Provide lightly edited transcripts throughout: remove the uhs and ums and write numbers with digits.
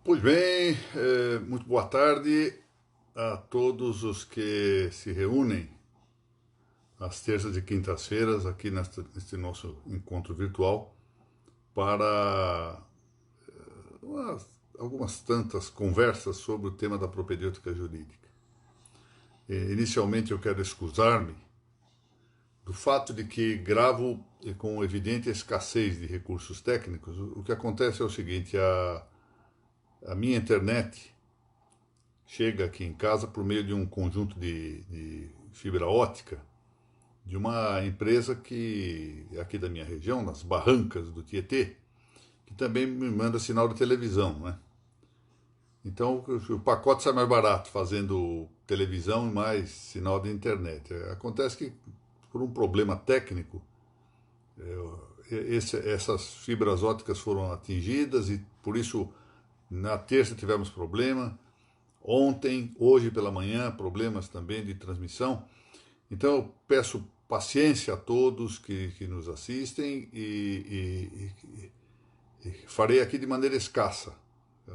Pois bem, muito boa tarde a todos os que se reúnem às terças e quintas-feiras aqui neste nosso encontro virtual para algumas tantas conversas sobre o tema da propedêutica jurídica. Inicialmente eu quero excusar-me do fato de que gravo com evidente escassez de recursos técnicos. O que acontece é o seguinte: a minha internet chega aqui em casa por meio de um conjunto de fibra ótica de uma empresa que é aqui da minha região, nas barrancas do Tietê, que também me manda sinal de televisão, né? Então o pacote sai mais barato fazendo televisão e mais sinal de internet. Acontece que por um problema técnico essas fibras óticas foram atingidas e por isso na terça tivemos problema. Ontem, hoje pela manhã, problemas também de transmissão. Então eu peço paciência a todos que nos assistem e farei aqui de maneira escassa,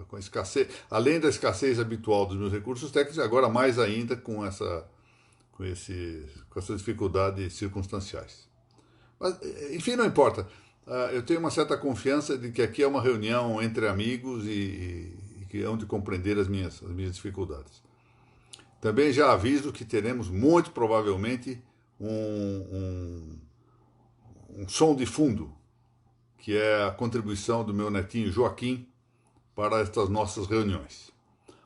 com escassez, além da escassez habitual dos meus recursos técnicos, agora mais ainda com essas dificuldades circunstanciais. Mas, enfim, não importa. Eu tenho uma certa confiança de que aqui é uma reunião entre amigos e que hão de compreender as minhas dificuldades. Também já aviso que teremos muito provavelmente um som de fundo, que é a contribuição do meu netinho Joaquim para estas nossas reuniões.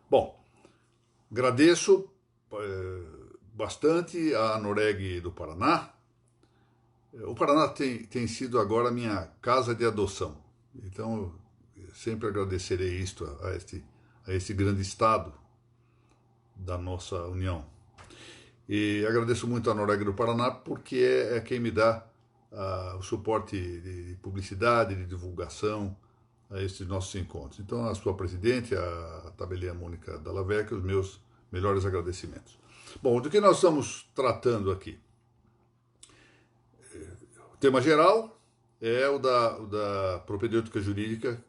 Bom, agradeço bastante a Noreg do Paraná. O Paraná tem sido agora minha casa de adoção. Então, eu sempre agradecerei isto a este grande estado da nossa União. E agradeço muito a Noreg do Paraná porque é quem me dá o suporte de publicidade, de divulgação a estes nossos encontros. Então, a sua presidente, a tabeliã Mônica Dallavecchia, os meus melhores agradecimentos. Bom, do que nós estamos tratando aqui? O tema geral é o da propedêutica jurídica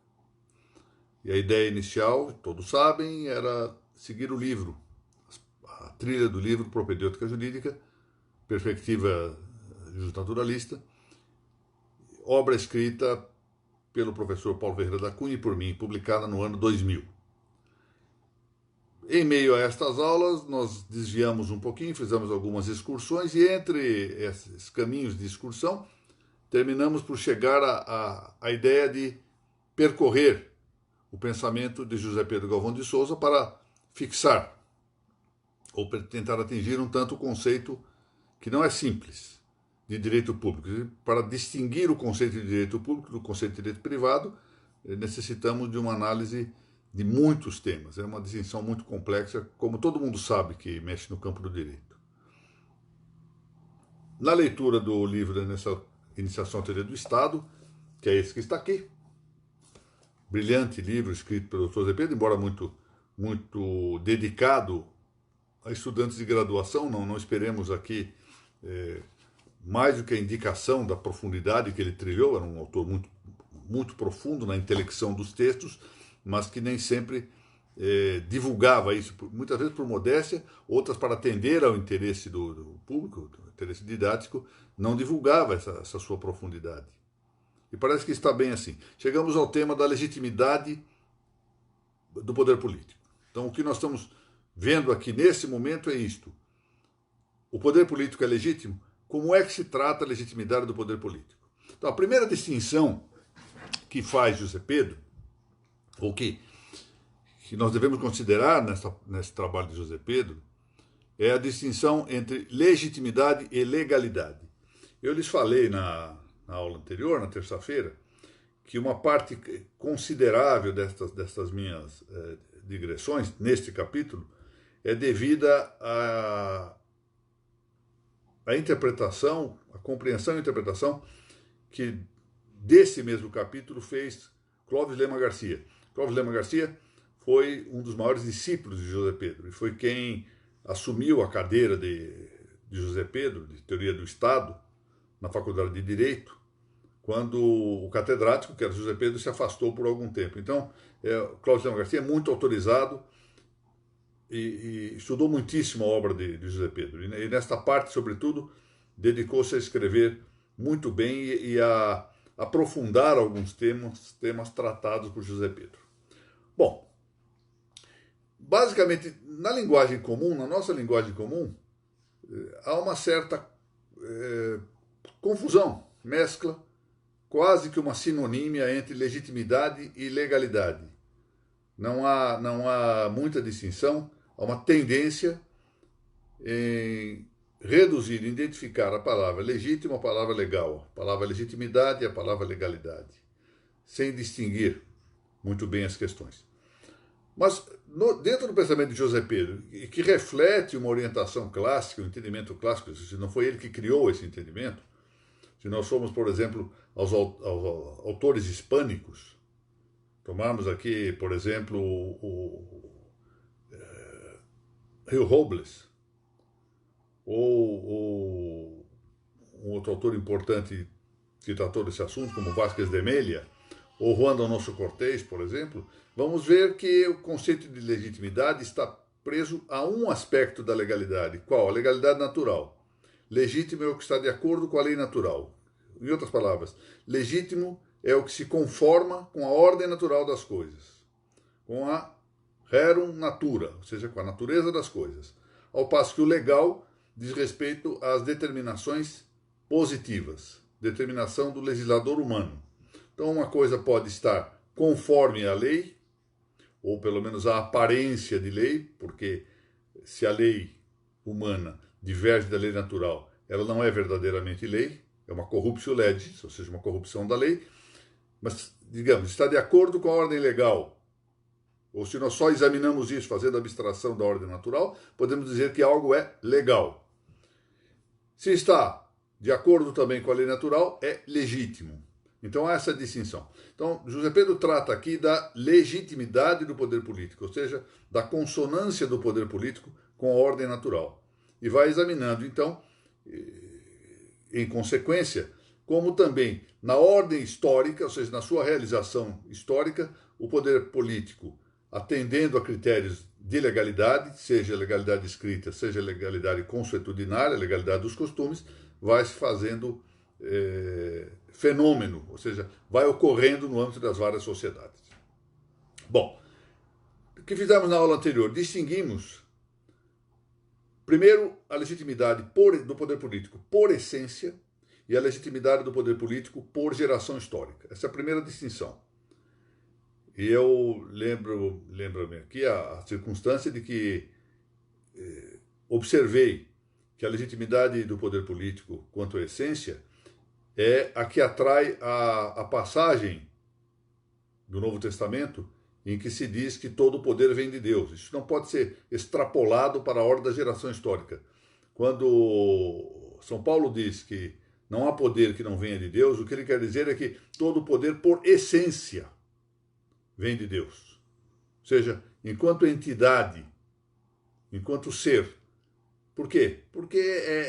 e a ideia inicial, todos sabem, era seguir o livro, a trilha do livro Propedêutica Jurídica, Perspectiva Justnaturalista, obra escrita pelo professor Paulo Ferreira da Cunha e por mim, publicada no ano 2000. Em meio a estas aulas, nós desviamos um pouquinho, fizemos algumas excursões e entre esses caminhos de excursão, terminamos por chegar à ideia de percorrer o pensamento de José Pedro Galvão de Souza para fixar ou tentar atingir um tanto o conceito que não é simples de direito público. Para distinguir o conceito de direito público do conceito de direito privado, necessitamos de uma análise de muitos temas. É uma distinção muito complexa, como todo mundo sabe que mexe no campo do direito. Na leitura do livro da Iniciação à Teoria do Estado, que é esse que está aqui, brilhante livro escrito pelo Dr. Zé Pedro, embora muito dedicado a estudantes de graduação, não esperemos aqui mais do que a indicação da profundidade que ele trilhou. Era um autor muito profundo na intelecção dos textos, mas que nem sempre divulgava isso, muitas vezes por modéstia, outras para atender ao interesse do público, do interesse didático, não divulgava essa sua profundidade. E parece que está bem assim. Chegamos ao tema da legitimidade do poder político. Então, o que nós estamos vendo aqui nesse momento é isto. O poder político é legítimo? Como é que se trata a legitimidade do poder político? Então, a primeira distinção que faz José Pedro, ou que nós devemos considerar nesse trabalho de José Pedro, é a distinção entre legitimidade e legalidade. Eu lhes falei na aula anterior, na terça-feira, que uma parte considerável destas minhas digressões, neste capítulo, é devida à interpretação, à compreensão e interpretação que desse mesmo capítulo fez Clóvis Lema Garcia. Clóvis Lema Garcia foi um dos maiores discípulos de José Pedro e foi quem assumiu a cadeira de José Pedro, de Teoria do Estado, na Faculdade de Direito, quando o catedrático, que era José Pedro, se afastou por algum tempo. Então, Cláudio Telmo Garcia é muito autorizado e estudou muitíssimo a obra de José Pedro. E nesta parte, sobretudo, dedicou-se a escrever muito bem e a aprofundar alguns temas tratados por José Pedro. Bom, basicamente, na linguagem comum, na nossa linguagem comum, há uma certa confusão, mescla, quase que uma sinonímia entre legitimidade e legalidade. Não há muita distinção, há uma tendência em reduzir, identificar a palavra legítimo à palavra legal, a palavra legitimidade e a palavra legalidade, sem distinguir muito bem as questões. Mas dentro do pensamento de José Pedro, que reflete uma orientação clássica, um entendimento clássico, se não foi ele que criou esse entendimento, se nós formos, por exemplo, aos autores hispânicos, tomarmos aqui, por exemplo, Rio Robles, ou um outro autor importante que tratou desse assunto, como Vázquez de Mella, ou Juan Donoso Cortés, por exemplo, vamos ver que o conceito de legitimidade está preso a um aspecto da legalidade. Qual? A legalidade natural. Legítimo é o que está de acordo com a lei natural. Em outras palavras, legítimo é o que se conforma com a ordem natural das coisas, com a rerum natura, ou seja, com a natureza das coisas. Ao passo que o legal diz respeito às determinações positivas, determinação do legislador humano. Então, uma coisa pode estar conforme à lei, ou pelo menos a aparência de lei, porque se a lei humana diverge da lei natural, ela não é verdadeiramente lei, é uma corruptio legis, ou seja, uma corrupção da lei, mas, digamos, está de acordo com a ordem legal, ou se nós só examinamos isso fazendo abstração da ordem natural, podemos dizer que algo é legal. Se está de acordo também com a lei natural, é legítimo. Então, há essa distinção. Então, José Pedro trata aqui da legitimidade do poder político, ou seja, da consonância do poder político com a ordem natural. E vai examinando, então, em consequência, como também na ordem histórica, ou seja, na sua realização histórica, o poder político, atendendo a critérios de legalidade, seja legalidade escrita, seja legalidade consuetudinária, legalidade dos costumes, vai se fazendo fenômeno, ou seja, vai ocorrendo no âmbito das várias sociedades. Bom, o que fizemos na aula anterior? Distinguimos, primeiro, a legitimidade do poder político por essência e a legitimidade do poder político por geração histórica. Essa é a primeira distinção. E eu lembro-me aqui a circunstância de que observei que a legitimidade do poder político quanto à essência é a que atrai a passagem do Novo Testamento em que se diz que todo o poder vem de Deus. Isso não pode ser extrapolado para a ordem da geração histórica. Quando São Paulo diz que não há poder que não venha de Deus, o que ele quer dizer é que todo o poder, por essência, vem de Deus. Ou seja, enquanto entidade, enquanto ser. Por quê? Porque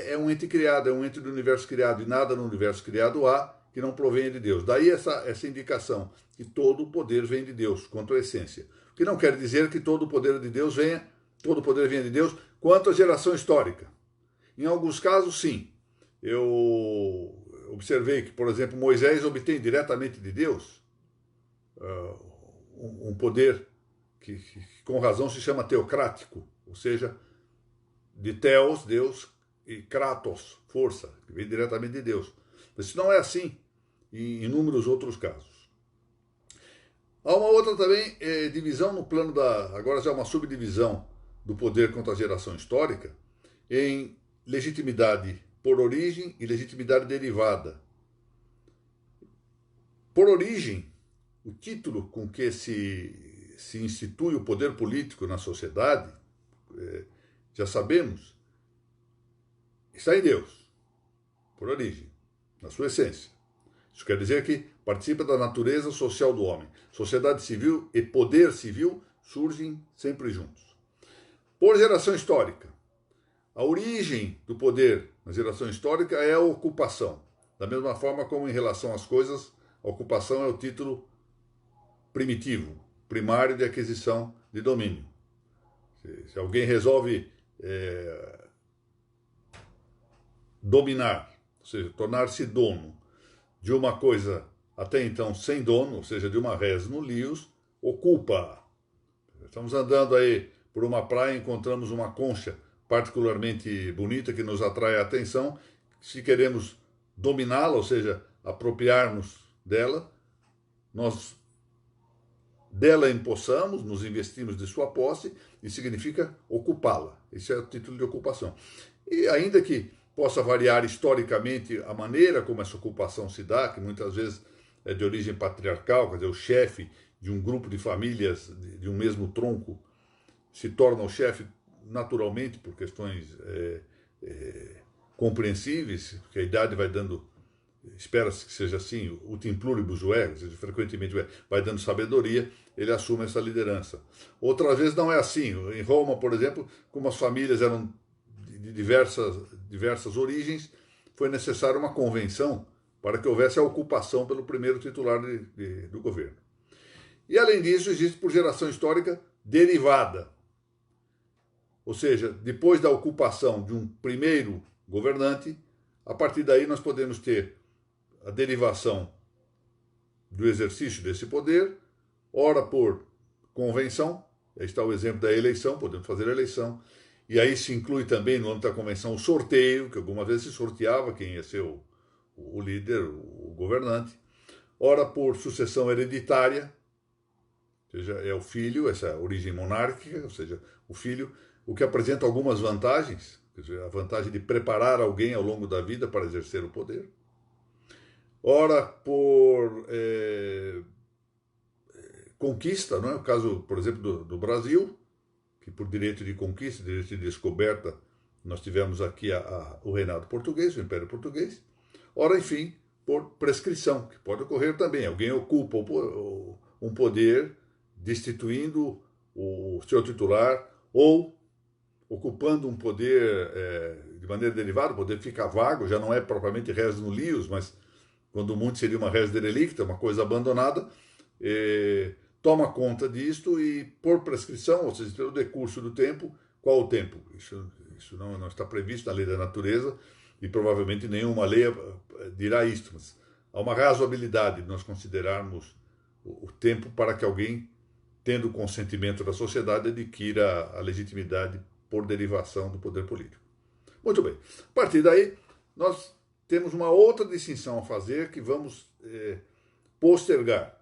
é um ente criado, é um ente do universo criado, e nada no universo criado há que não provenha de Deus. Daí essa indicação, que todo o poder vem de Deus, quanto à essência. O que não quer dizer que todo o poder de Deus todo o poder venha de Deus quanto à geração histórica. Em alguns casos, sim. Eu observei que, por exemplo, Moisés obtém diretamente de Deus um poder que com razão se chama teocrático, ou seja, de Theos, Deus, e Kratos, força, que vem diretamente de Deus. Mas isso não é assim em inúmeros outros casos. Há uma outra também divisão no plano agora já uma subdivisão do poder contra a geração histórica, em legitimidade por origem e legitimidade derivada. Por origem, o título com que se institui o poder político na sociedade, já sabemos, está em Deus, por origem, na sua essência. Isso quer dizer que participa da natureza social do homem. Sociedade civil e poder civil surgem sempre juntos. Por geração histórica, a origem do poder na geração histórica é a ocupação. Da mesma forma como em relação às coisas, a ocupação é o título primitivo, primário de aquisição de domínio. Se alguém resolve dominar, ou seja, tornar-se dono de uma coisa até então sem dono, ou seja, de uma res nullius, ocupa. Estamos andando aí por uma praia, encontramos uma concha particularmente bonita que nos atrai a atenção. Se queremos dominá-la, ou seja, apropriar-nos dela, nós dela empossamos, nos investimos de sua posse, e significa ocupá-la. Esse é o título de ocupação. E ainda que possa variar historicamente a maneira como essa ocupação se dá, que muitas vezes é de origem patriarcal, quer dizer, o chefe de um grupo de famílias de um mesmo tronco se torna o chefe naturalmente por questões compreensíveis, porque a idade vai dando, espera-se que seja assim, o utim pluribus uer, frequentemente vai dando sabedoria, ele assume essa liderança. Outras vezes não é assim. Em Roma, por exemplo, como as famílias eram de diversas origens, foi necessária uma convenção para que houvesse a ocupação pelo primeiro titular do governo. E, além disso, existe por geração histórica derivada. Ou seja, depois da ocupação de um primeiro governante, a partir daí nós podemos ter a derivação do exercício desse poder, ora por convenção, aí está o exemplo da eleição, podemos fazer a eleição, e aí se inclui também no âmbito da convenção o sorteio, que algumas vezes se sorteava quem ia ser o líder, o governante, ora por sucessão hereditária, ou seja, é o filho, essa origem monárquica, ou seja, o filho, o que apresenta algumas vantagens, quer dizer, a vantagem de preparar alguém ao longo da vida para exercer o poder, ora por conquista, não é? O caso, por exemplo, do Brasil, que por direito de conquista, direito de descoberta, nós tivemos aqui o reinado português, o Império Português. Ora, enfim, por prescrição, que pode ocorrer também. Alguém ocupa um poder destituindo o seu titular ou ocupando um poder de maneira derivada, o poder fica vago, já não é propriamente res nullius, mas quando muito seria uma res derelicta, uma coisa abandonada, toma conta disto e, por prescrição, ou seja, pelo decurso do tempo, qual o tempo? Isso não está previsto na lei da natureza e provavelmente nenhuma lei dirá isto, mas há uma razoabilidade de nós considerarmos o tempo para que alguém, tendo o consentimento da sociedade, adquira a legitimidade por derivação do poder político. Muito bem. A partir daí, nós temos uma outra distinção a fazer que vamos postergar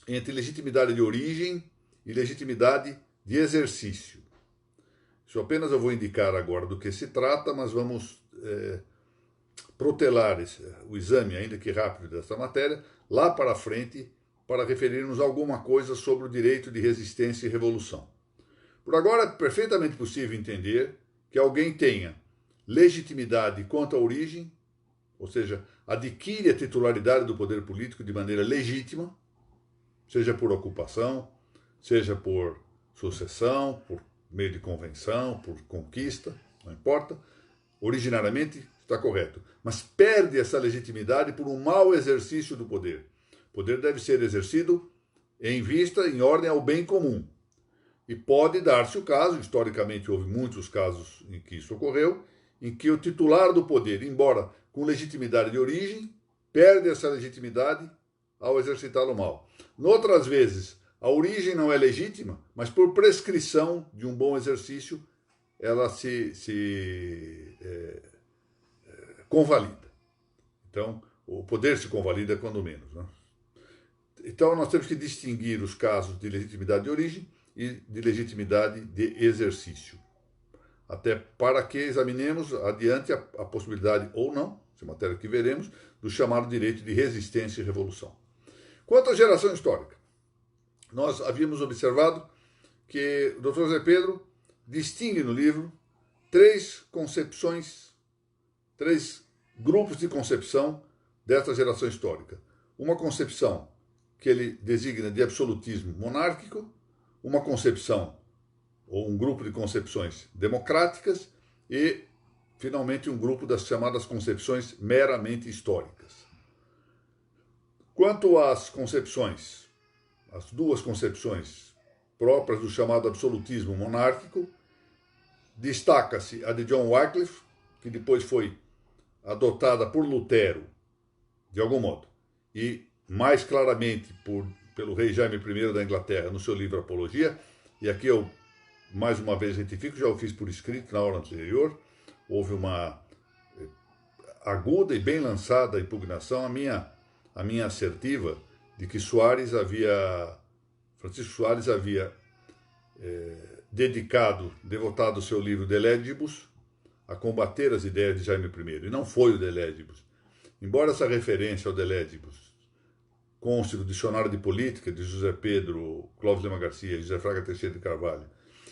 entre legitimidade de origem e legitimidade de exercício. Isso apenas eu vou indicar agora do que se trata, mas vamos protelar o exame, ainda que rápido, dessa matéria, lá para frente, para referirmos a alguma coisa sobre o direito de resistência e revolução. Por agora, é perfeitamente possível entender que alguém tenha legitimidade quanto à origem, ou seja, adquire a titularidade do poder político de maneira legítima, seja por ocupação, seja por sucessão, por meio de convenção, por conquista, não importa, originariamente está correto, mas perde essa legitimidade por um mau exercício do poder. O poder deve ser exercido em vista, em ordem ao bem comum. E pode dar-se o caso, historicamente houve muitos casos em que isso ocorreu, em que o titular do poder, embora com legitimidade de origem, perde essa legitimidade ao exercitá-lo mal. Noutras vezes, a origem não é legítima, mas por prescrição de um bom exercício, ela se convalida. Então, o poder se convalida quando menos, né? Então, nós temos que distinguir os casos de legitimidade de origem e de legitimidade de exercício. Até para que examinemos adiante a possibilidade ou não, essa matéria que veremos, do chamado direito de resistência e revolução. Quanto à geração histórica, nós havíamos observado que o Dr. Zé Pedro distingue no livro três concepções, três grupos de concepção dessa geração histórica. Uma concepção que ele designa de absolutismo monárquico, uma concepção ou um grupo de concepções democráticas e, finalmente, um grupo das chamadas concepções meramente históricas. Quanto às concepções, as duas concepções próprias do chamado absolutismo monárquico, destaca-se a de John Wycliffe, que depois foi adotada por Lutero, de algum modo, e mais claramente pelo rei Jaime I da Inglaterra no seu livro Apologia, e aqui eu mais uma vez retifico, já o fiz por escrito na hora anterior, houve uma aguda e bem lançada impugnação a minha assertiva de que Francisco Soares havia devotado o seu livro De Legibus a combater as ideias de Jaime I, e não foi o De Legibus. Embora essa referência ao De Legibus conste do Dicionário de Política de José Pedro Clóvis Lema Garcia e José Fraga Teixeira de Carvalho,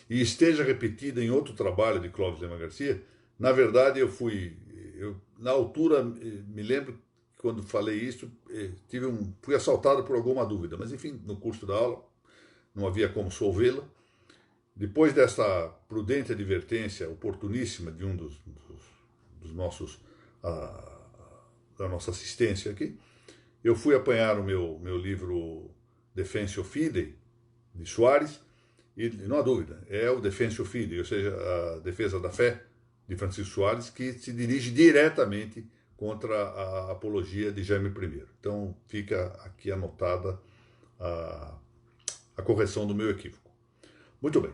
e esteja repetida em outro trabalho de Clóvis Lema Garcia, na verdade na altura, me lembro que quando falei isso, fui assaltado por alguma dúvida, mas enfim, no curso da aula, não havia como solvê-la. Depois dessa prudente advertência oportuníssima de um dos nossos, da nossa assistência aqui, eu fui apanhar o meu livro Defensio Fidei, de Soares, e não há dúvida, é o Defensio Fidei, ou seja, a defesa da fé de Francisco Soares, que se dirige diretamente contra a apologia de Jaime I. Então fica aqui anotada a correção do meu equívoco. Muito bem.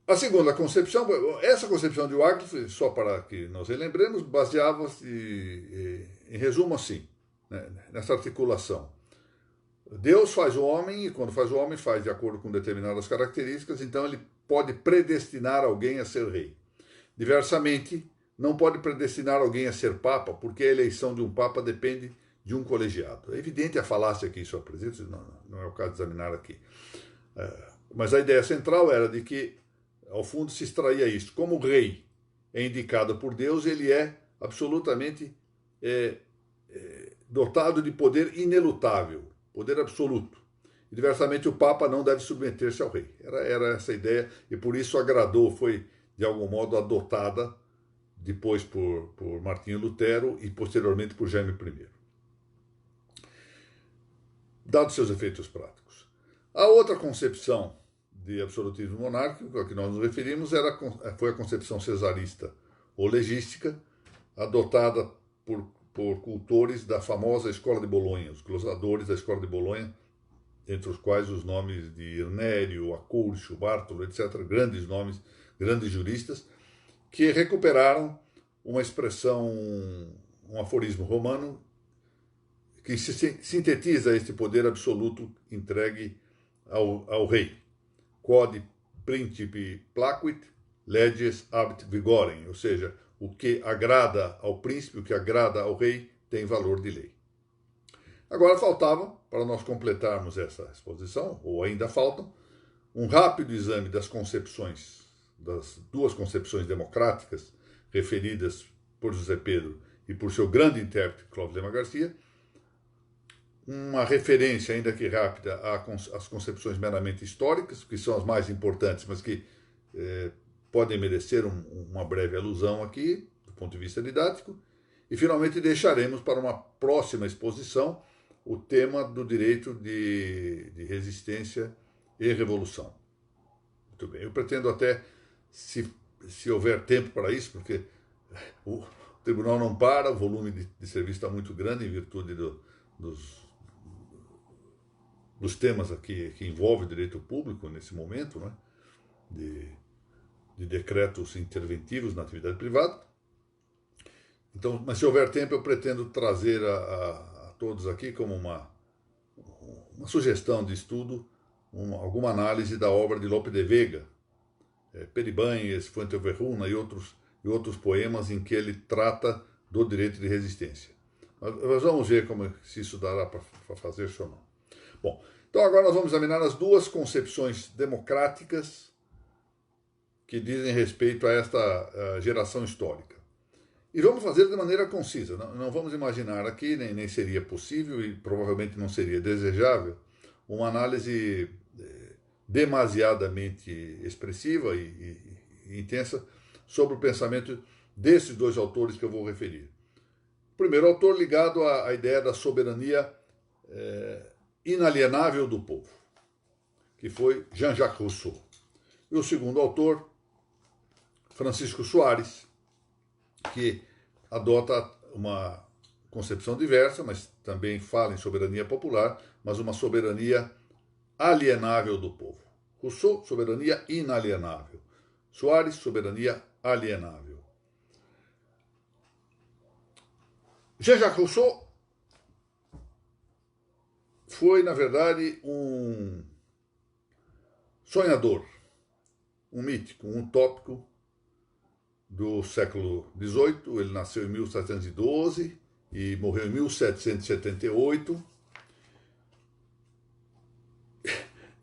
A segunda concepção, essa concepção de Wycliffe, só para que nós relembremos, baseava-se, em resumo assim, né, nessa articulação. Deus faz o homem, e quando faz o homem, faz de acordo com determinadas características, então ele pode predestinar alguém a ser rei. Diversamente, não pode predestinar alguém a ser papa, porque a eleição de um papa depende de um colegiado. É evidente a falácia que isso apresenta, não é o caso de examinar aqui. Mas a ideia central era de que, ao fundo, se extraía isso. Como o rei é indicado por Deus, ele é absolutamente dotado de poder inelutável, poder absoluto. E, diversamente, o Papa não deve submeter-se ao rei. Era essa a ideia, e por isso agradou, foi, de algum modo, adotada depois por Martinho Lutero e, posteriormente, por Jaime I. Dados seus efeitos práticos. A outra concepção de absolutismo monárquico, a que nós nos referimos, foi a concepção cesarista ou legística, adotada por cultores da famosa Escola de Bolonha, os glosadores da Escola de Bolonha, entre os quais os nomes de Irnério, Acurcio, Bartolo, etc., grandes nomes, grandes juristas, que recuperaram uma expressão, um aforismo romano, que sintetiza este poder absoluto entregue ao rei. Quod principi placuit, leges habet vigorem, ou seja, o que agrada ao príncipe, o que agrada ao rei, tem valor de lei. Agora faltava, para nós completarmos essa exposição, ou ainda faltam, um rápido exame das concepções, das duas concepções democráticas referidas por José Pedro e por seu grande intérprete, Clóvis Lema Garcia, uma referência, ainda que rápida, às concepções meramente históricas, que são as mais importantes, mas que podem merecer uma breve alusão aqui, do ponto de vista didático, e finalmente deixaremos para uma próxima exposição o tema do direito de resistência e revolução. Muito bem, eu pretendo até, se houver tempo para isso, porque o tribunal não para, o volume de serviço está muito grande em virtude dos temas aqui que envolvem o direito público nesse momento, né, de decretos interventivos na atividade privada. Então, mas se houver tempo, eu pretendo trazer a todos aqui como uma sugestão de estudo, alguma análise da obra de Lope de Vega, Peribanhas, Fuenteovejuna e outros poemas em que ele trata do direito de resistência. Mas vamos ver se isso dará para fazer isso ou não. Bom, então agora nós vamos examinar as duas concepções democráticas que dizem respeito a esta geração histórica. E vamos fazer de maneira concisa. Não vamos imaginar aqui, nem seria possível e provavelmente não seria desejável, uma análise demasiadamente expressiva e intensa sobre o pensamento desses dois autores que eu vou referir. O primeiro autor ligado à ideia da soberania inalienável do povo, que foi Jean-Jacques Rousseau. E o segundo autor, Francisco Soares, que adota uma concepção diversa, mas também fala em soberania popular, mas uma soberania alienável do povo. Rousseau, soberania inalienável. Soares, soberania alienável. Jean-Jacques Rousseau foi, na verdade, um sonhador, um mítico, um utópico do século XVIII. Ele nasceu em 1712 e morreu em 1778.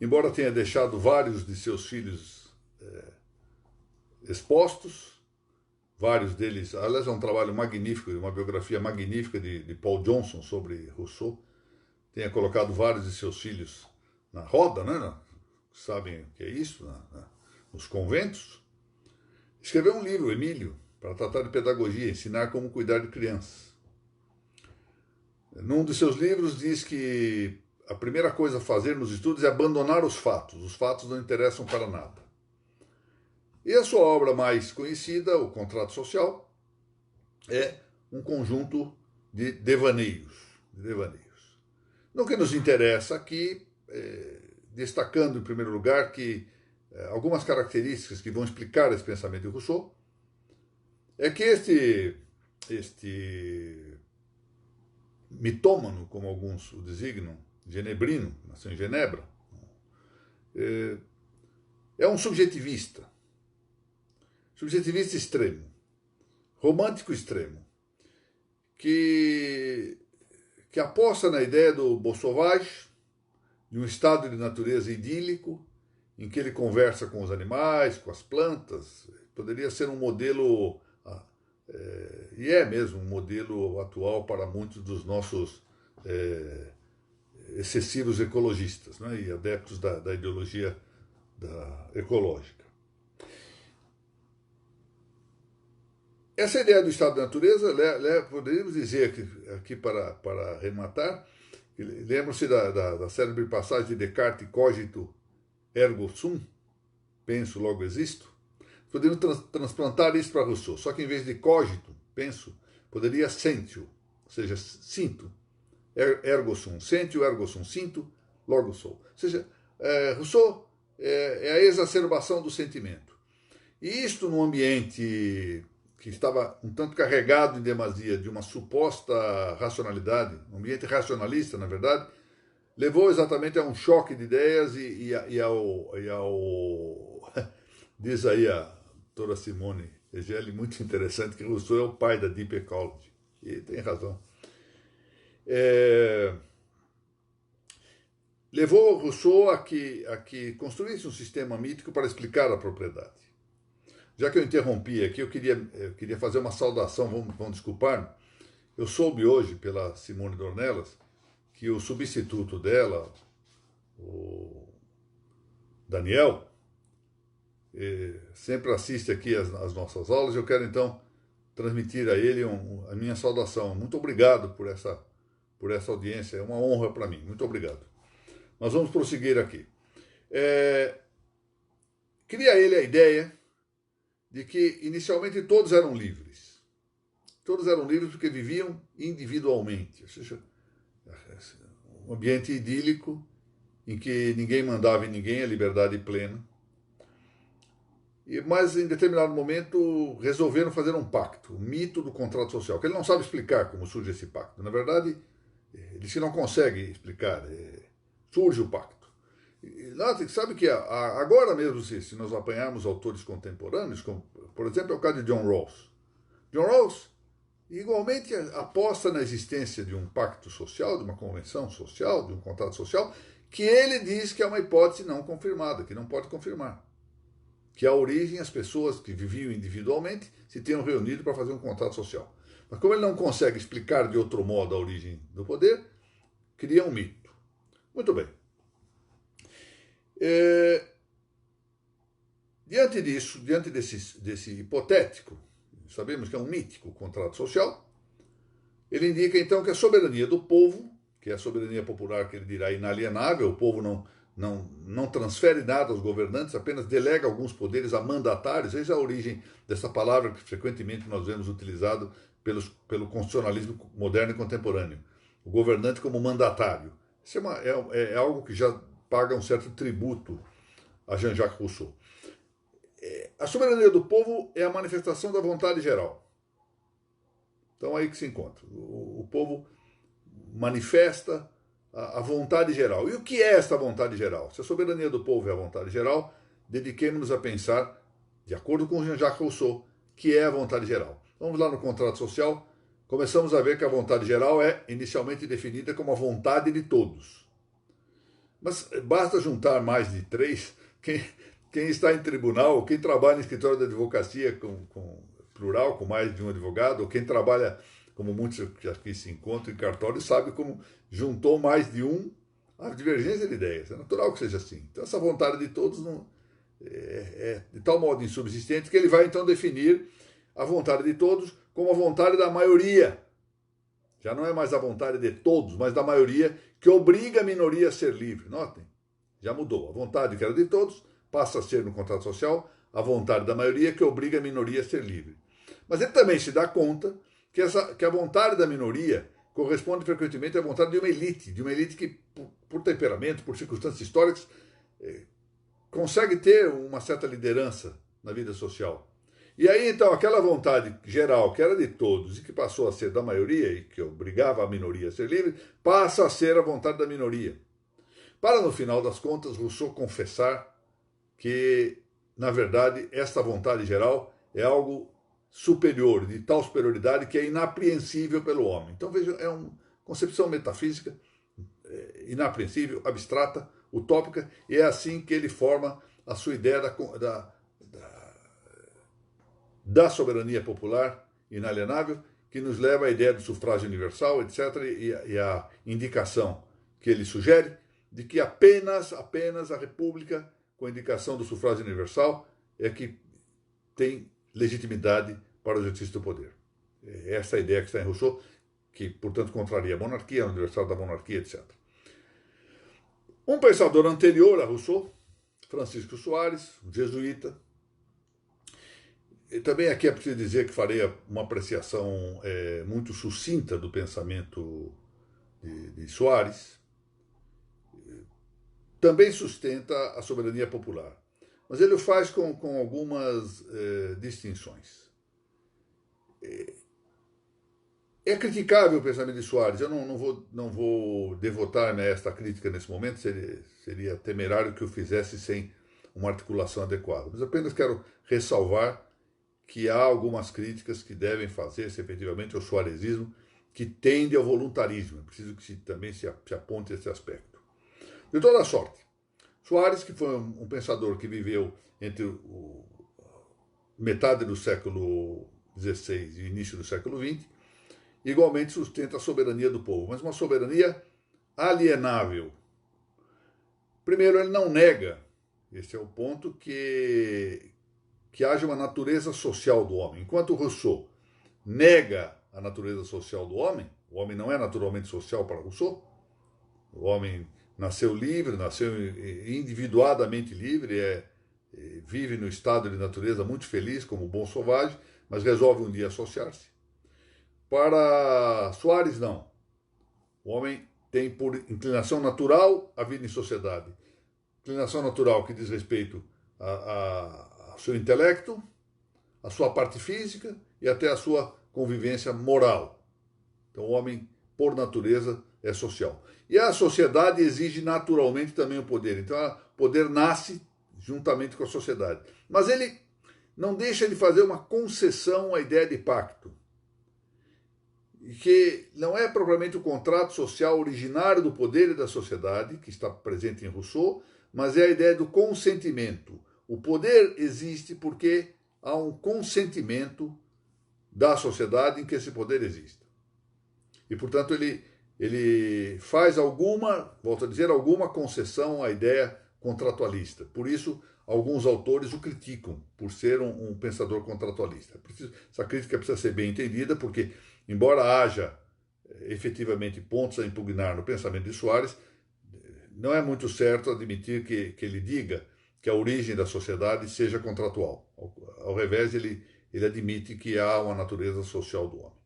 Embora tenha deixado vários de seus filhos expostos, vários deles, aliás, é um trabalho magnífico, uma biografia magnífica de Paul Johnson sobre Rousseau, tenha colocado vários de seus filhos na roda, né? Sabem o que é isso, nos conventos. Escreveu um livro, Emílio, para tratar de pedagogia, ensinar como cuidar de crianças. Num de seus livros diz que a primeira coisa a fazer nos estudos é abandonar os fatos não interessam para nada. E a sua obra mais conhecida, O Contrato Social, é um conjunto de devaneios. No que nos interessa aqui, destacando em primeiro lugar que algumas características que vão explicar esse pensamento de Rousseau, é que este mitômano, como alguns o designam, genebrino, nasceu em Genebra, é um subjetivista extremo, romântico extremo, que aposta na ideia do beau sauvage, de um estado de natureza idílico, em que ele conversa com os animais, com as plantas. Poderia ser um modelo, e é mesmo um modelo atual para muitos dos nossos excessivos ecologistas, né, e adeptos da ideologia ecológica. Essa ideia do estado da natureza, poderíamos dizer aqui para arrematar, lembram-se da célebre passagem de Descartes, cogito ergo sum, penso, logo existo? Podemos transplantar isso para Rousseau, só que em vez de cogito, penso, poderia sentio, ou seja, sinto, ergo sum, sentio, ergo sum, sinto, logo sou. Ou seja, Rousseau é a exacerbação do sentimento. E isto num ambiente que estava um tanto carregado em demasia de uma suposta racionalidade, um ambiente racionalista, na verdade, levou exatamente a um choque de ideias e ao diz aí a doutora Simone Egeli, muito interessante, que Rousseau é o pai da Deep Ecology, e tem razão. Levou Rousseau a que construísse um sistema mítico para explicar a propriedade. Já que eu interrompi aqui, eu queria fazer uma saudação, vão desculpar. Eu soube hoje, pela Simone Dornelas, que o substituto dela, o Daniel, sempre assiste aqui às nossas aulas. Eu quero, então, transmitir a ele a minha saudação. Muito obrigado por essa audiência, é uma honra para mim. Muito obrigado. Nós vamos prosseguir aqui. Cria ele a ideia de que inicialmente todos eram livres. Todos eram livres porque viviam individualmente. Ou seja, um ambiente idílico em que ninguém mandava em ninguém, a liberdade plena. Mas em determinado momento resolveram fazer um pacto, o mito do contrato social, que ele não sabe explicar como surge esse pacto. Na verdade, ele se não consegue explicar, surge o pacto. Sabe que agora mesmo, se nós apanharmos autores contemporâneos, como, por exemplo, é o caso de John Rawls. John Rawls igualmente aposta na existência de um pacto social, de uma convenção social, de um contrato social, que ele diz que é uma hipótese não confirmada, que não pode confirmar. Que a origem, as pessoas que viviam individualmente se tenham reunido para fazer um contrato social. Mas como ele não consegue explicar de outro modo a origem do poder, cria um mito. Muito bem. Diante desse hipotético, sabemos que é um mítico contrato social, ele indica então que a soberania do povo, que é a soberania popular que ele dirá inalienável, o povo não transfere nada aos governantes, apenas delega alguns poderes a mandatários. Essa é a origem dessa palavra que frequentemente nós vemos utilizado pelo constitucionalismo moderno e contemporâneo. O governante como mandatário. Isso é algo que já paga um certo tributo a Jean-Jacques Rousseau. A soberania do povo é a manifestação da vontade geral. Então aí que se encontra. O povo manifesta a vontade geral. E o que é esta vontade geral? Se a soberania do povo é a vontade geral, dediquemos-nos a pensar, de acordo com Jean-Jacques Rousseau, que é a vontade geral. Vamos lá no contrato social, começamos a ver que a vontade geral é inicialmente definida como a vontade de todos. Mas basta juntar mais de três. Quem está em tribunal, quem trabalha em escritório de advocacia com plural, com mais de um advogado, ou quem trabalha, como muitos aqui se encontram em cartório, sabe como juntou mais de um, a divergência de ideias. É natural que seja assim. Então essa vontade de todos é de tal modo insubsistente que ele vai então definir a vontade de todos como a vontade da maioria. Já não é mais a vontade de todos, mas da maioria, que obriga a minoria a ser livre. Notem, já mudou. A vontade que era de todos passa a ser, no contrato social, a vontade da maioria que obriga a minoria a ser livre. Mas ele também se dá conta que a vontade da minoria corresponde frequentemente à vontade de uma elite que, por temperamento, por circunstâncias históricas, consegue ter uma certa liderança na vida social. E aí, então, aquela vontade geral, que era de todos e que passou a ser da maioria e que obrigava a minoria a ser livre, passa a ser a vontade da minoria. Para, no final das contas, Rousseau confessar que, na verdade, esta vontade geral é algo superior, de tal superioridade que é inapreensível pelo homem. Então, veja, é uma concepção metafísica inapreensível, abstrata, utópica, e é assim que ele forma a sua ideia da soberania popular inalienável, que nos leva à ideia do sufrágio universal, etc., e a indicação que ele sugere de que apenas a República, com a indicação do sufrágio universal, é que tem legitimidade para o exercício do poder. É essa a ideia que está em Rousseau, que, portanto, contraria a monarquia, o aniversário da monarquia, etc. Um pensador anterior a Rousseau, Francisco Soares, um jesuíta, e também aqui é preciso dizer que farei uma apreciação muito sucinta do pensamento de Soares, também sustenta a soberania popular, mas ele o faz com algumas distinções. É criticável o pensamento de Soares, eu não vou devotar-me a esta crítica nesse momento, seria temerário que eu fizesse sem uma articulação adequada, mas apenas quero ressalvar que há algumas críticas que devem fazer-se efetivamente ao soaresismo, que tende ao voluntarismo. É preciso que também se aponte esse aspecto. De toda sorte, Soares, que foi um pensador que viveu entre metade do século XVI e início do século XX, igualmente sustenta a soberania do povo, mas uma soberania alienável. Primeiro, ele não nega, esse é o ponto, que haja uma natureza social do homem. Enquanto Rousseau nega a natureza social do homem, o homem não é naturalmente social para Rousseau, o homem nasceu livre, nasceu individuadamente livre, vive no estado de natureza muito feliz, como bom selvagem, mas resolve um dia associar-se. Para Soares, não. O homem tem por inclinação natural a vida em sociedade. Inclinação natural que diz respeito ao seu intelecto, a sua parte física e até a sua convivência moral. Então o homem, por natureza, é social. E a sociedade exige naturalmente também o poder. Então o poder nasce juntamente com a sociedade. Mas ele não deixa de fazer uma concessão à ideia de pacto, que não é propriamente o contrato social originário do poder e da sociedade, que está presente em Rousseau, mas é a ideia do consentimento. O poder existe porque há um consentimento da sociedade em que esse poder exista. E, portanto, ele faz volto a dizer, alguma concessão à ideia contratualista. Por isso, alguns autores o criticam por ser um pensador contratualista. Essa crítica precisa ser bem entendida, porque, embora haja efetivamente pontos a impugnar no pensamento de Soares, não é muito certo admitir que ele diga que a origem da sociedade seja contratual. Ao revés, ele admite que há uma natureza social do homem.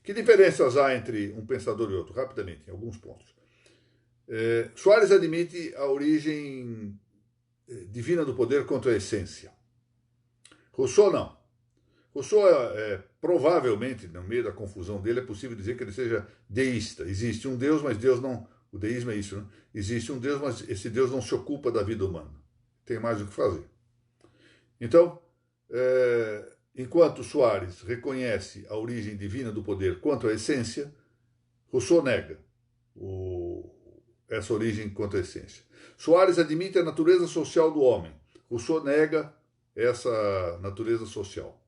Que diferenças há entre um pensador e outro? Rapidamente, em alguns pontos. Soares admite a origem divina do poder quanto à essência. Rousseau não. Rousseau, provavelmente, no meio da confusão dele, é possível dizer que ele seja deísta. Existe um Deus, mas Deus não... O deísmo é isso, né? Existe um Deus, mas esse Deus não se ocupa da vida humana. Tem mais o que fazer. Então, enquanto Soares reconhece a origem divina do poder quanto à essência, Rousseau nega essa origem quanto à essência. Soares admite a natureza social do homem. Rousseau nega essa natureza social.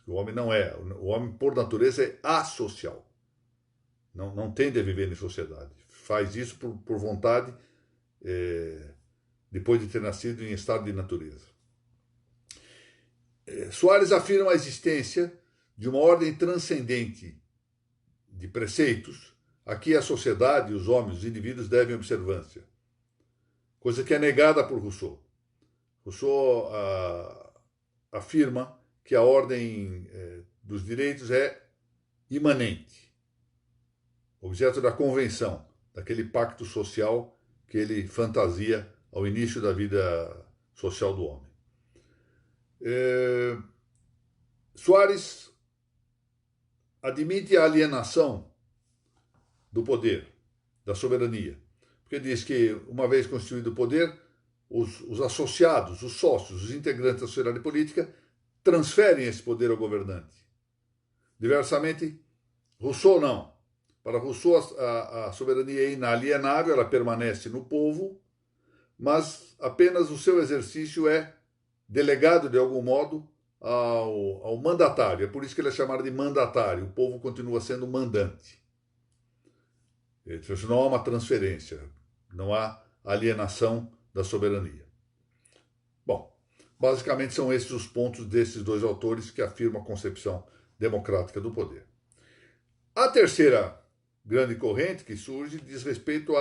O homem não é. O homem, por natureza, é associal. Não tende a viver em sociedade. Faz isso por vontade, depois de ter nascido em estado de natureza. Soares afirma a existência de uma ordem transcendente de preceitos a que a sociedade, os homens, os indivíduos devem observância. Coisa que é negada por Rousseau. Rousseau afirma que a ordem dos direitos é imanente, objeto da convenção, daquele pacto social que ele fantasia ao início da vida social do homem. Soares admite a alienação do poder, da soberania, porque diz que, uma vez constituído o poder, os associados, os sócios, os integrantes da sociedade política transferem esse poder ao governante. Diversamente, Rousseau não. Para Rousseau, a soberania é inalienável, ela permanece no povo, mas apenas o seu exercício é delegado, de algum modo, ao mandatário. É por isso que ele é chamado de mandatário. O povo continua sendo mandante. Então, não há uma transferência, não há alienação da soberania. Bom, basicamente são esses os pontos desses dois autores que afirmam a concepção democrática do poder. A terceira grande corrente que surge diz respeito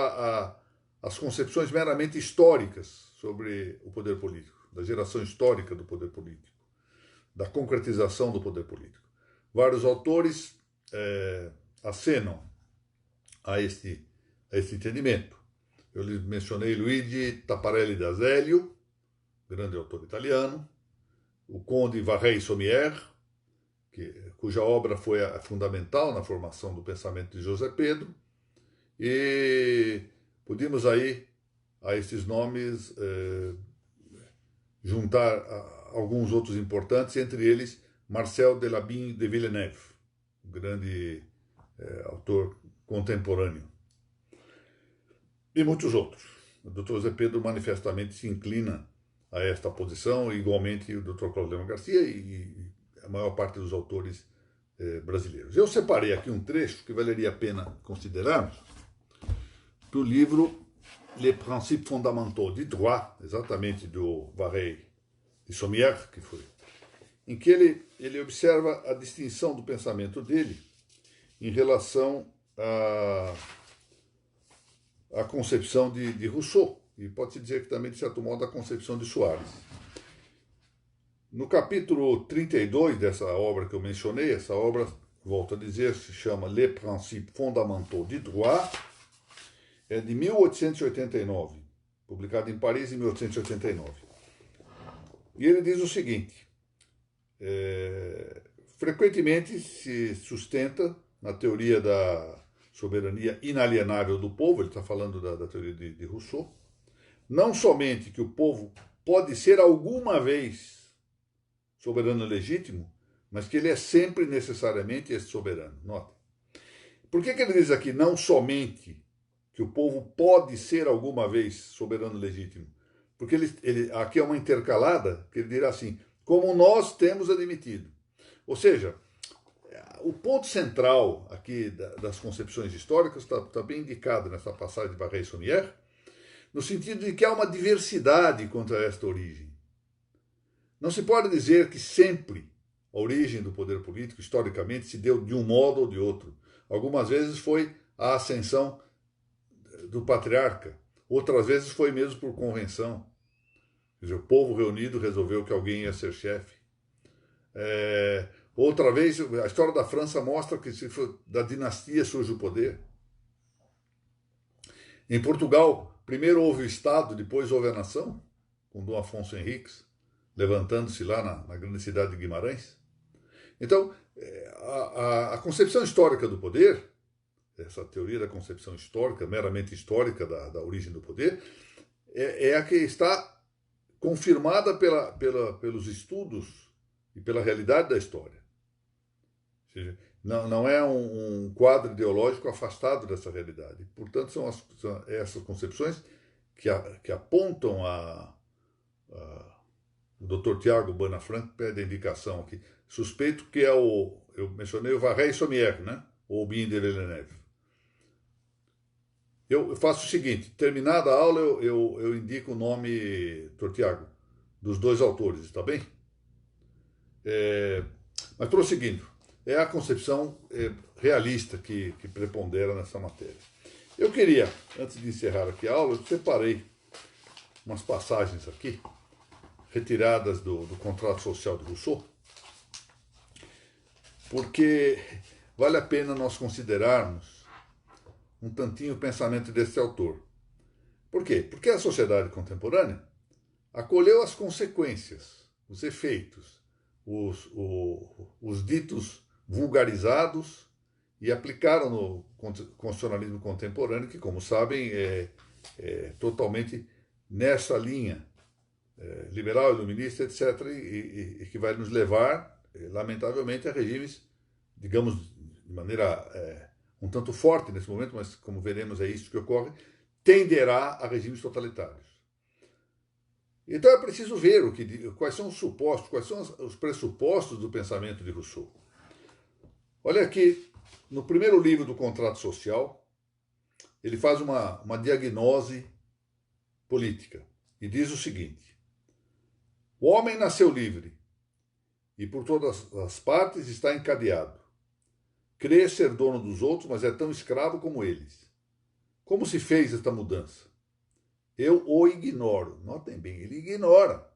às concepções meramente históricas sobre o poder político, da geração histórica do poder político, da concretização do poder político. Vários autores acenam a este entendimento. Eu lhes mencionei Luigi Taparelli d'Azeglio, grande autor italiano, o conde Varrey Sommières, cuja obra foi fundamental na formação do pensamento de José Pedro, e podemos aí a esses nomes juntar alguns outros importantes, entre eles Marcel Delabine de Villeneuve, um grande autor contemporâneo, e muitos outros. O Dr. José Pedro manifestamente se inclina a esta posição, igualmente o Dr. Claudio Garcia e a maior parte dos autores brasileiros. Eu separei aqui um trecho que valeria a pena considerarmos do livro Les Principes Fondamentaux du Droit, exatamente do Varrey de Sommières, em que ele observa a distinção do pensamento dele em relação à concepção de Rousseau, e pode-se dizer que também, de certo modo, a concepção de Soares. No capítulo 32 dessa obra que eu mencionei, essa obra, volto a dizer, se chama Les Principes Fondamentaux du Droit, é de 1889, publicado em Paris em 1889. E ele diz o seguinte: frequentemente se sustenta na teoria da soberania inalienável do povo, ele está falando da teoria de Rousseau, não somente que o povo pode ser alguma vez soberano legítimo, mas que ele é sempre necessariamente esse soberano. Nota. Por que ele diz aqui não somente que o povo pode ser alguma vez soberano legítimo? Porque aqui é uma intercalada que ele dirá assim, como nós temos admitido. Ou seja, o ponto central aqui das concepções históricas está bem indicado nessa passagem de Varrey Sommières, no sentido de que há uma diversidade contra esta origem. Não se pode dizer que sempre a origem do poder político, historicamente, se deu de um modo ou de outro. Algumas vezes foi a ascensão do patriarca, outras vezes foi mesmo por convenção. Quer dizer, o povo reunido resolveu que alguém ia ser chefe. Outra vez, a história da França mostra que da dinastia surge o poder. Em Portugal, primeiro houve o Estado, depois houve a nação, com Dom Afonso Henriques, levantando-se lá na grande cidade de Guimarães. Então, a concepção histórica do poder, essa teoria da concepção histórica, meramente histórica da origem do poder, é a que está confirmada pelos estudos e pela realidade da história. Ou seja, não é um quadro ideológico afastado dessa realidade. Portanto, são essas concepções que apontam o Dr. Tiago Banafranc pede a indicação aqui. Suspeito que eu mencionei o Varrey-Sommières, né? Ou Aubin de Villeneuve. Eu faço o seguinte, terminada a aula, eu indico o nome, Dr. Tiago, dos dois autores, está bem? Mas prosseguindo, é a concepção realista que prepondera nessa matéria. Eu queria, antes de encerrar aqui a aula, eu separei umas passagens aqui, retiradas do Contrato Social de Rousseau, porque vale a pena nós considerarmos um tantinho o pensamento desse autor. Por quê? Porque a sociedade contemporânea acolheu as consequências, os efeitos, os ditos vulgarizados e aplicaram no constitucionalismo contemporâneo, que, como sabem, é totalmente nessa linha liberal, iluminista, etc., e que vai nos levar, lamentavelmente, a regimes, digamos, de maneira um tanto forte nesse momento, mas como veremos é isso que ocorre, tenderá a regimes totalitários. Então é preciso ver quais são os supostos, quais são os pressupostos do pensamento de Rousseau. Olha aqui, no primeiro livro do Contrato Social, ele faz uma diagnose política e diz o seguinte: o homem nasceu livre e por todas as partes está encadeado. Crê ser dono dos outros, mas é tão escravo como eles. Como se fez esta mudança? Eu o ignoro. Notem bem, ele ignora.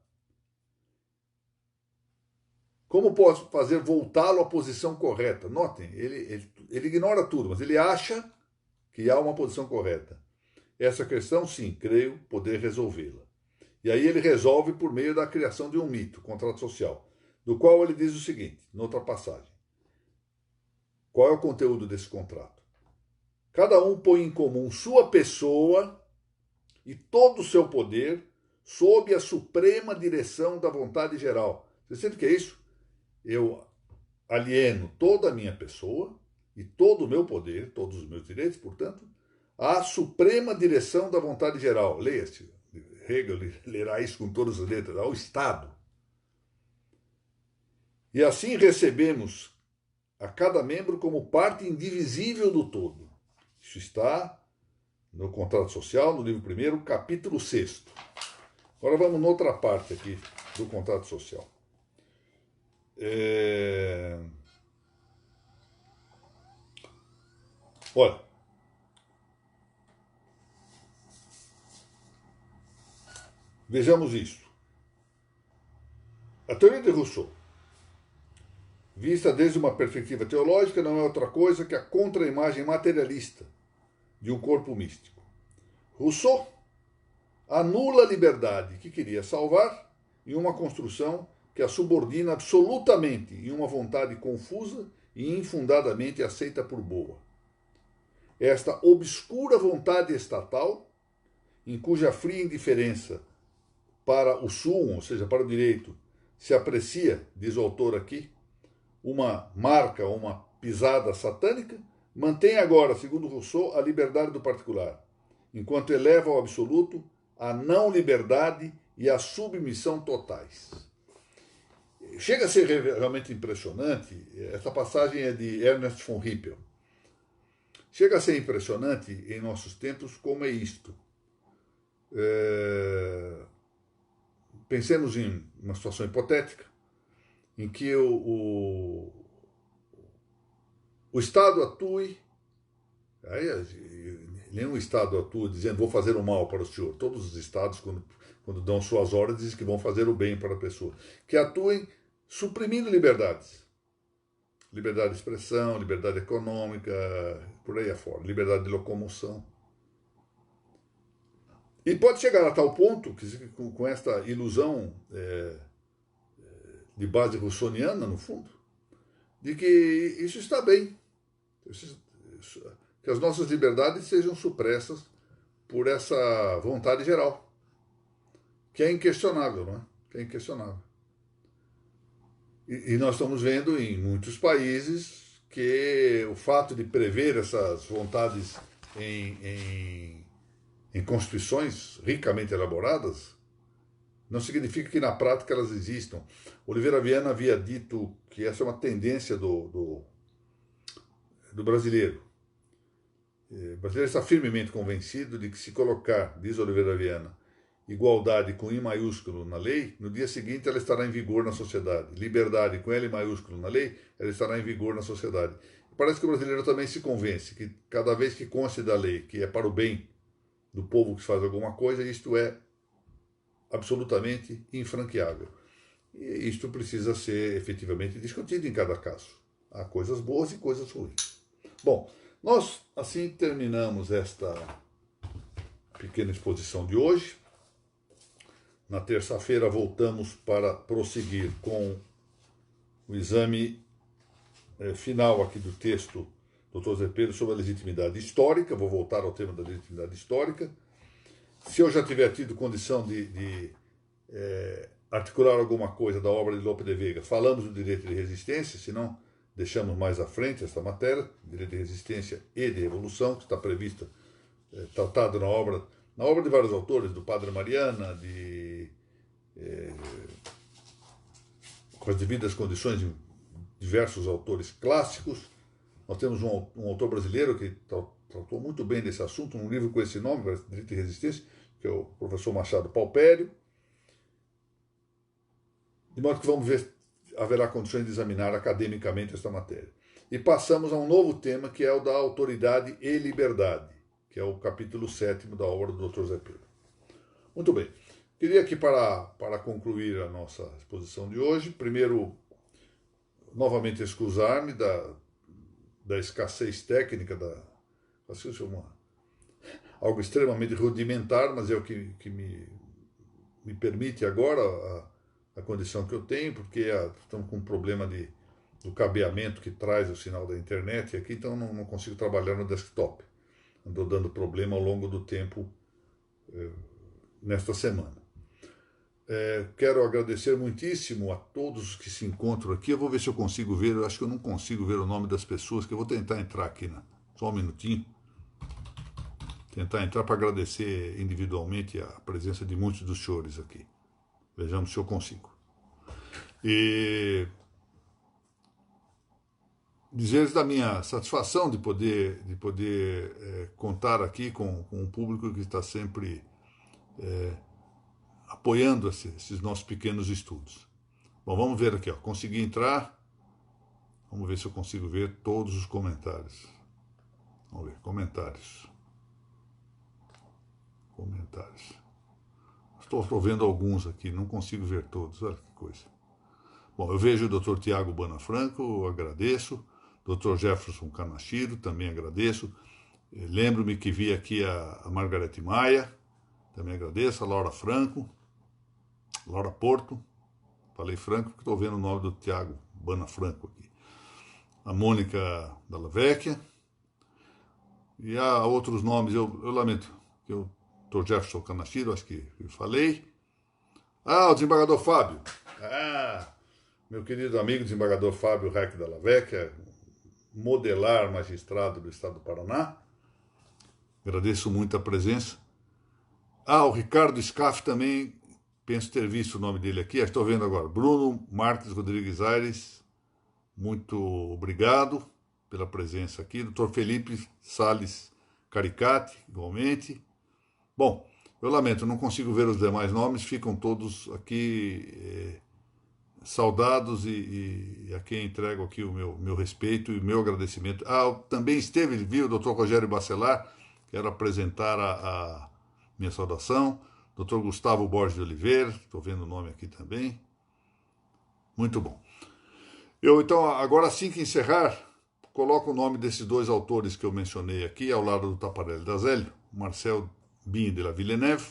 Como posso fazer voltá-lo à posição correta? Notem, ele ignora tudo, mas ele acha que há uma posição correta. Essa questão, sim, creio poder resolvê-la. E aí ele resolve por meio da criação de um mito, contrato social, do qual ele diz o seguinte, noutra passagem. Qual é o conteúdo desse contrato? Cada um põe em comum sua pessoa e todo o seu poder sob a suprema direção da vontade geral. Você sente o que é isso? Eu alieno toda a minha pessoa e todo o meu poder, todos os meus direitos, portanto, à suprema direção da vontade geral. Leia-se, Hegel lerá isso com todas as letras, ao Estado. E assim recebemos a cada membro como parte indivisível do todo. Isso está no Contrato Social, no livro 1º, capítulo 6º. Agora vamos noutra parte aqui do Contrato Social. Olha, vejamos isso. A teoria de Rousseau, vista desde uma perspectiva teológica, não é outra coisa que a contra-imagem materialista de um corpo místico. Rousseau anula a liberdade que queria salvar em uma construção que a subordina absolutamente em uma vontade confusa e infundadamente aceita por boa. Esta obscura vontade estatal, em cuja fria indiferença para o sum, ou seja, para o direito, se aprecia, diz o autor aqui, uma marca, uma pisada satânica, mantém agora, segundo Rousseau, a liberdade do particular, enquanto eleva ao absoluto a não liberdade e a submissão totais. Chega a ser realmente impressionante, essa passagem é de Ernest von Rippel. Chega a ser impressionante em nossos tempos como é isto. Pensemos em uma situação hipotética em que o Estado atue, aí, nenhum Estado atua dizendo vou fazer o mal para o senhor. Todos os Estados, quando dão suas ordens, dizem que vão fazer o bem para a pessoa. Que atuem suprimindo liberdades. Liberdade de expressão, liberdade econômica, por aí afora, liberdade de locomoção. E pode chegar a tal ponto, que com esta ilusão de base russoniana, no fundo, de que isso está bem, que as nossas liberdades sejam supressas por essa vontade geral, que é inquestionável, não é? Que é inquestionável. E nós estamos vendo em muitos países que o fato de prever essas vontades em constituições ricamente elaboradas não significa que na prática elas existam. Oliveira Viana havia dito que essa é uma tendência do brasileiro. O brasileiro está firmemente convencido de que se colocar, diz Oliveira Viana, igualdade com I maiúsculo na lei, no dia seguinte ela estará em vigor na sociedade. Liberdade com L maiúsculo na lei, ela estará em vigor na sociedade. Parece que o brasileiro também se convence que cada vez que conste da lei que é para o bem do povo que faz alguma coisa, isto é absolutamente infranqueável. E isto precisa ser efetivamente discutido em cada caso. Há coisas boas e coisas ruins. Bom, nós assim terminamos esta pequena exposição de hoje. Na terça-feira voltamos para prosseguir com o exame final aqui do texto do Dr. Zé Pedro sobre a legitimidade histórica. Vou voltar ao tema da legitimidade histórica. Se eu já tiver tido condição de articular alguma coisa da obra de Lope de Vega, falamos do direito de resistência, se não, deixamos mais à frente esta matéria, direito de resistência e de revolução, que está prevista, tratada na obra de vários autores, do Padre Mariana, com as devidas condições de diversos autores clássicos. Nós temos um autor brasileiro que tratou muito bem desse assunto, um livro com esse nome, Direito e Resistência, que é o professor Machado Palpério. De modo que vamos ver se haverá condições de examinar academicamente esta matéria. E passamos a um novo tema, que é o da autoridade e liberdade, que é o capítulo 7º da obra do Dr. Zé Pedro. Muito bem. Queria aqui, para concluir a nossa exposição de hoje, primeiro, novamente excusar-me da escassez técnica, algo extremamente rudimentar, mas é o que me permite agora a condição que eu tenho, porque estamos com um problema do cabeamento que traz o sinal da internet aqui, então não consigo trabalhar no desktop. Andou dando problema ao longo do tempo nesta semana. Quero agradecer muitíssimo a todos os que se encontram aqui. Eu vou ver se eu consigo ver, eu acho que eu não consigo ver o nome das pessoas, que eu vou tentar entrar aqui, só um minutinho. Tentar entrar para agradecer individualmente a presença de muitos dos senhores aqui. Vejamos se eu consigo. E dizer-lhes da minha satisfação de poder contar aqui com um público que está sempre apoiando esses nossos pequenos estudos. Bom, vamos ver aqui, ó. Consegui entrar. Vamos ver se eu consigo ver todos os comentários. Vamos ver, comentários. Estou vendo alguns aqui, não consigo ver todos, olha que coisa. Bom, eu vejo o Dr. Tiago Banafranco, agradeço. Dr. Jefferson Kanashiro, também agradeço. Lembro-me que vi aqui a Margarete Maia, também agradeço. A Laura Franco, Laura Porto, falei Franco porque estou vendo o nome do Tiago Banafranco aqui. A Mônica Dalla Vecchia. E há outros nomes, eu lamento, que o Dr. Jefferson Kanashiro, acho que eu falei. O desembargador Fábio. Meu querido amigo desembargador Fábio Reck Dalla Vecchia, modelar magistrado do Estado do Paraná. Agradeço muito a presença. O Ricardo Scaff também, penso ter visto o nome dele aqui, estou vendo agora. Bruno Marques Rodrigues Aires, muito obrigado pela presença aqui. Dr. Felipe Salles Caricati, igualmente. Bom, Eu lamento, não consigo ver os demais nomes, ficam todos aqui saudados e a quem entrego aqui o meu respeito e o meu agradecimento. Também viu o Dr. Rogério Bacelar, quero apresentar a minha saudação. Dr. Gustavo Borges de Oliveira, estou vendo o nome aqui também. Muito bom. Então, agora assim que encerrar, coloco o nome desses dois autores que eu mencionei aqui, ao lado do Taparelli da Zélio, Marcel Bin de la Villeneuve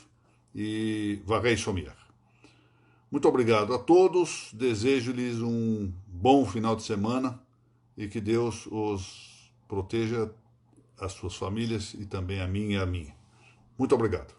e Vareille Chaumière. Muito obrigado a todos, desejo-lhes um bom final de semana e que Deus os proteja, as suas famílias e também a minha e a minha. Muito obrigado.